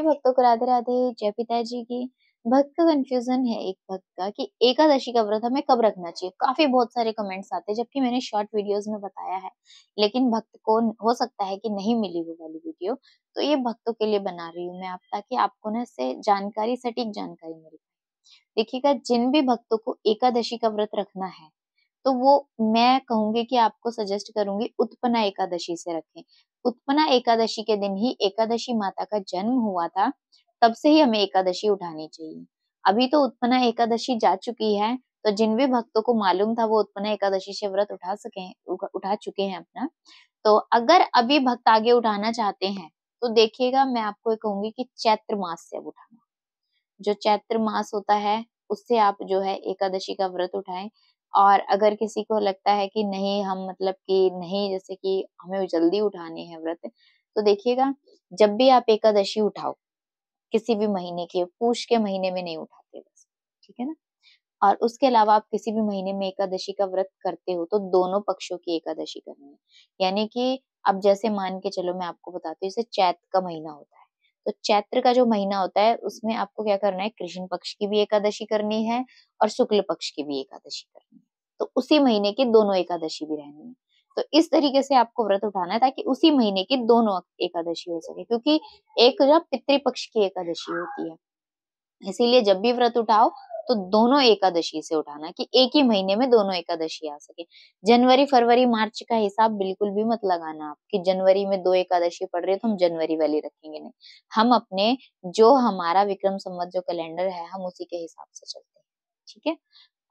सभी भक्तों को राधे राधे। जय पिताजी की। भक्त का कंफ्यूजन है एक भक्त का कि एकादशी का व्रत हमें कब रखना चाहिए। काफी बहुत सारे कमेंट्स आते हैं, जबकि मैंने शॉर्ट वीडियोस में बताया है, लेकिन भक्त को हो सकता है कि नहीं मिली वो वाली वीडियो। तो ये भक्तों के लिए बना रही हूँ मैं आप, ताकि आपको ना इससे जानकारी, सटीक जानकारी मिल पाए। देखिएगा, जिन भी भक्तों को एकादशी का व्रत रखना है, तो वो मैं कहूंगी कि आपको सजेस्ट करूंगी उत्पन्ना एकादशी से रखें। उत्पन्ना एकादशी के दिन ही एकादशी माता का जन्म हुआ था, तब से ही हमें एकादशी उठानी चाहिए। अभी तो उत्पन्ना एकादशी जा चुकी है, तो जिन भी भक्तों को मालूम था वो उत्पन्ना एकादशी से व्रत उठा चुके हैं अपना। तो अगर अभी भक्त आगे उठाना चाहते हैं, तो देखिएगा, मैं आपको ये कहूंगी कि चैत्र मास से अब उठाना। जो चैत्र मास होता है, उससे आप जो है एकादशी का व्रत उठाएं। और अगर किसी को लगता है कि नहीं, हम मतलब कि नहीं, जैसे कि हमें जल्दी उठाने हैं व्रत, तो देखिएगा, जब भी आप एकादशी उठाओ, किसी भी महीने के, पूष के महीने में नहीं उठाते बस, ठीक है ना। और उसके अलावा आप किसी भी महीने में एकादशी का व्रत करते हो, तो दोनों पक्षों की एकादशी करनी है। यानी कि अब जैसे मान के चलो, मैं आपको बताती हूँ, जैसे चैत्र का महीना होता है, तो चैत्र का जो महीना होता है, उसमें आपको क्या करना है, कृष्ण पक्ष की भी एकादशी करनी है और शुक्ल पक्ष की भी एकादशी करनी है। तो उसी महीने की दोनों एकादशी भी रहनी है। तो इस तरीके से आपको व्रत उठाना है, ताकि उसी महीने की दोनों एकादशी हो सके, क्योंकि एक जो पितृपक्ष की एकादशी होती है। इसीलिए जब भी व्रत उठाओ, तो दोनों एकादशी से उठाना, कि एक ही महीने में दोनों एकादशी आ सके। जनवरी, फरवरी, मार्च का हिसाब बिल्कुल भी मत लगाना आप, कि जनवरी में 2 एकादशी पड़ रही है तो हम जनवरी वाली रखेंगे, नहीं। हम अपने, जो हमारा विक्रम संवत जो कैलेंडर है, हम उसी के हिसाब से चलते हैं, ठीक है।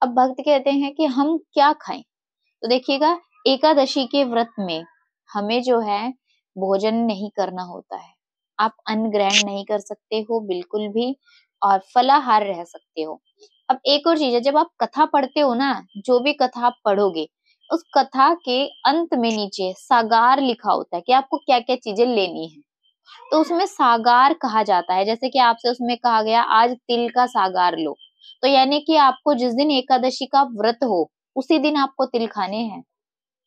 अब भक्त कहते हैं कि हम क्या खाएं, तो देखिएगा, एकादशी के व्रत में हमें जो है भोजन नहीं करना होता है। आप अन्न ग्रहण नहीं कर सकते हो बिल्कुल भी, और फलाहार रह सकते हो। अब एक और चीज है, जब आप कथा पढ़ते हो ना, जो भी कथा आप पढ़ोगे, उस कथा के अंत में नीचे सागार लिखा होता है कि आपको क्या क्या चीजें लेनी है। तो उसमें सागार कहा जाता है, जैसे कि आपसे उसमें कहा गया आज तिल का सागार लो, तो यानी कि आपको जिस दिन एकादशी का व्रत हो, उसी दिन आपको तिल खाने हैं।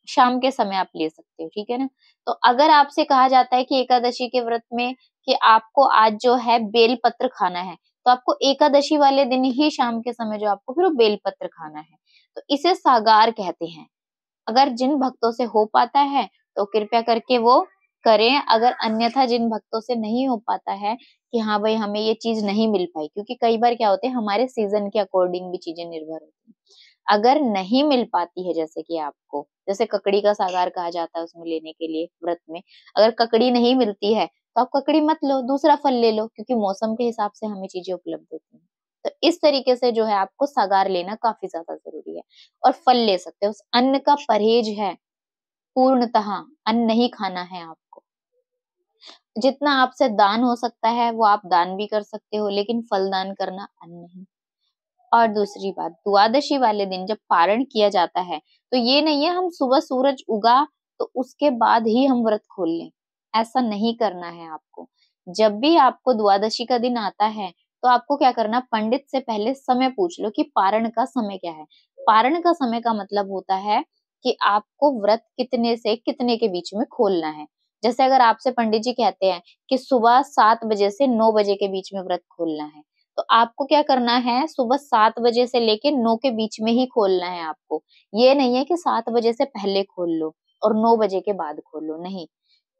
शाम के समय आप ले सकते हो, ठीक है ना। तो अगर आपसे कहा जाता है कि एकादशी के व्रत में कि आपको आज जो है बेल पत्र खाना है, तो आपको एकादशी वाले दिन ही शाम के समय जो आपको फिर वो बेल पत्र खाना है। तो इसे सागार कहते हैं। अगर जिन भक्तों से हो पाता है, तो कृपया करके वो करें। अगर अन्यथा जिन भक्तों से नहीं हो पाता है कि हाँ भाई, हमें ये चीज नहीं मिल पाई, क्योंकि कई बार क्या होते हैं, हमारे सीजन के अकॉर्डिंग भी चीजें निर्भर होती हैं। अगर नहीं मिल पाती है, जैसे कि आपको, जैसे ककड़ी का सागार कहा जाता है उसमें लेने के लिए व्रत में, अगर ककड़ी नहीं मिलती है, तो आप ककड़ी मत लो, दूसरा फल ले लो, क्योंकि मौसम के हिसाब से हमें चीजें उपलब्ध होती हैं। तो इस तरीके से जो है आपको सागार लेना काफी ज्यादा जरूरी है। और फल ले सकते हो। उस अन्न का परहेज है, पूर्णतः अन्न नहीं खाना है आपको। जितना आपसे दान हो सकता है वो आप दान भी कर सकते हो, लेकिन फल दान करना, अन्न नहीं। और दूसरी बात, द्वादशी वाले दिन जब पारण किया जाता है, तो ये नहीं है हम सुबह सूरज उगा तो उसके बाद ही हम व्रत खोल लें। ऐसा नहीं करना है आपको। जब भी आपको द्वादशी का दिन आता है, तो आपको क्या करना, पंडित से पहले समय पूछ लो कि पारण का समय क्या है। पारण का समय का मतलब होता है कि आपको व्रत कितने से कितने के बीच में खोलना है। जैसे अगर आपसे पंडित जी कहते हैं कि सुबह 7 बजे से 9 बजे के बीच में व्रत खोलना है, तो आपको क्या करना है, सुबह 7 बजे से लेके 9 के बीच में ही खोलना है आपको। ये नहीं है कि 7 बजे से पहले खोल लो और 9 बजे के बाद खोल लो, नहीं।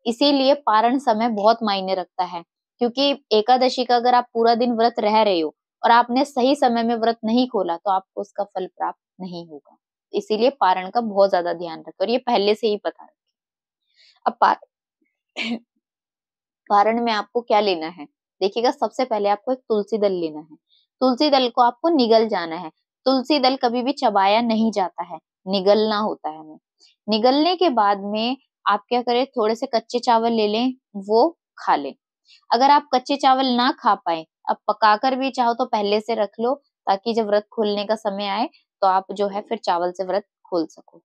इसीलिए पारण समय बहुत मायने रखता है, क्योंकि एकादशी का अगर आप पूरा दिन व्रत रह रहे हो और आपने सही समय में व्रत नहीं खोला, तो आपको उसका फल प्राप्त नहीं होगा। इसीलिए पारण का बहुत ज्यादा ध्यान रखो, और ये पहले से ही पता रखें। अब पारण में आपको क्या लेना है, देखिएगा, सबसे पहले आपको एक तुलसी दल लेना है। तुलसी दल को आपको निगल जाना है। तुलसी दल कभी भी चबाया नहीं जाता है, निगलना होता है हमें। निगलने के बाद में आप क्या करें, थोड़े से कच्चे चावल ले लें, वो खा लें। अगर आप कच्चे चावल ना खा पाए, अब पकाकर भी चाहो तो पहले से रख लो, ताकि जब व्रत खोलने का समय आए, तो आप जो है फिर चावल से व्रत खोल सको।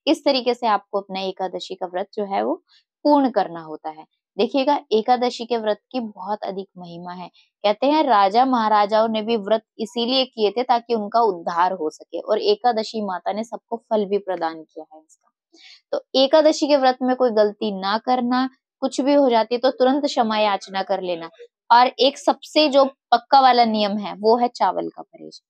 इस तरीके से आपको अपना एकादशी का व्रत जो है वो पूर्ण करना होता है। देखिएगा, एकादशी के व्रत की बहुत अधिक महिमा है। कहते हैं राजा महाराजाओं ने भी व्रत इसीलिए किए थे ताकि उनका उद्धार हो सके, और एकादशी माता ने सबको फल भी प्रदान किया है इसका। तो एकादशी के व्रत में कोई गलती ना करना, कुछ भी हो जाती है तो तुरंत क्षमा याचना कर लेना। और एक सबसे जो पक्का वाला नियम है वो है चावल का परहेज।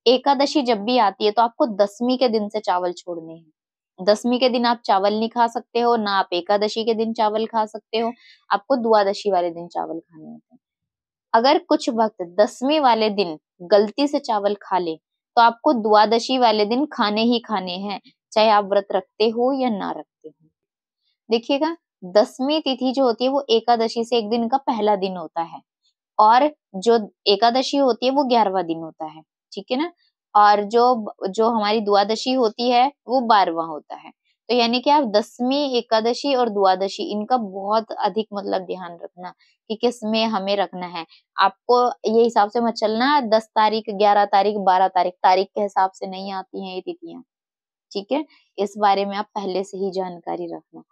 एकादशी जब भी आती है तो आपको दसवीं के दिन से चावल छोड़ने हैं। दसवीं के दिन आप चावल नहीं खा सकते हो, ना आप एकादशी के दिन चावल खा सकते हो, आपको द्वादशी वाले दिन चावल खाने होते हैं। अगर कुछ भक्त दसवीं वाले दिन गलती से चावल खा ले तो आपको द्वादशी वाले दिन खाने ही खाने हैं, चाहे आप व्रत रखते हो या ना रखते हो। देखिएगा, दसवीं तिथि जो होती है वो एकादशी से एक दिन का पहला दिन होता है, और जो एकादशी होती है वो 11वां दिन होता है, ठीक है ना। और जो जो हमारी द्वादशी होती है वो 12वां होता है। तो यानी कि आप दसवीं, एकादशी और द्वादशी इनका बहुत अधिक मतलब ध्यान रखना कि किस में हमें रखना है। आपको ये हिसाब से मत चलना 10 तारीख, 11 तारीख, 12 तारीख, तारीख के हिसाब से नहीं आती हैं ये तिथियां, ठीक है। इस बारे में आप पहले से ही जानकारी रखना।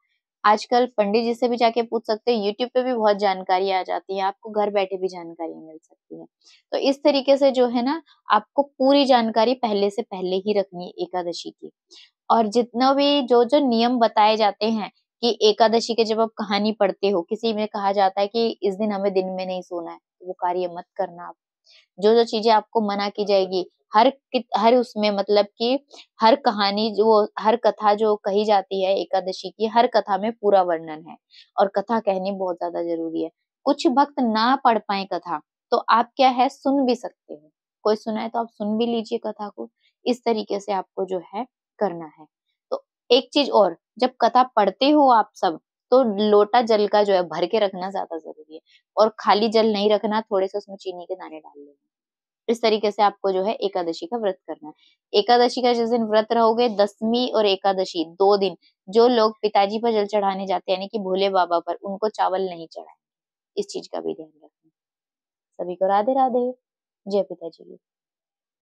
आजकल पंडित जी से भी जाके पूछ सकते हैं, यूट्यूब पे भी बहुत जानकारी आ जाती है, आपको घर बैठे भी जानकारी मिल सकती है। तो इस तरीके से जो है ना, आपको पूरी जानकारी पहले से पहले ही रखनी है एकादशी की। और जितना भी जो जो नियम बताए जाते हैं कि एकादशी के जब आप कहानी पढ़ते हो, किसी में कहा जाता है कि इस दिन हमें दिन में नहीं सोना है, तो वो कार्य मत करना आप। जो जो चीजें आपको मना की जाएगी, हर उसमें मतलब कि हर कहानी जो हर कथा जो कही जाती है एकादशी की, हर कथा में पूरा वर्णन है, और कथा कहनी बहुत ज्यादा जरूरी है। कुछ भक्त ना पढ़ पाए कथा, तो आप क्या है सुन भी सकते हो, कोई सुनाए तो आप सुन भी लीजिए कथा को। इस तरीके से आपको जो है करना है। तो एक चीज और, जब कथा पढ़ते हो आप सब, तो लोटा जल का जो है भर के रखना ज्यादा जरूरी है, और खाली जल नहीं रखना, थोड़े से उसमें चीनी के दाने डाल लेना। इस तरीके से आपको जो है एकादशी का व्रत करना है। एकादशी का जिस दिन व्रत रहोगे, दसवीं और एकादशी 2 दिन, जो लोग पिताजी पर जल चढ़ाने जाते हैं यानी कि भोले बाबा पर, उनको चावल नहीं चढ़ाएं। इस चीज का भी ध्यान रखना। सभी को राधे राधे। जय पिताजी की।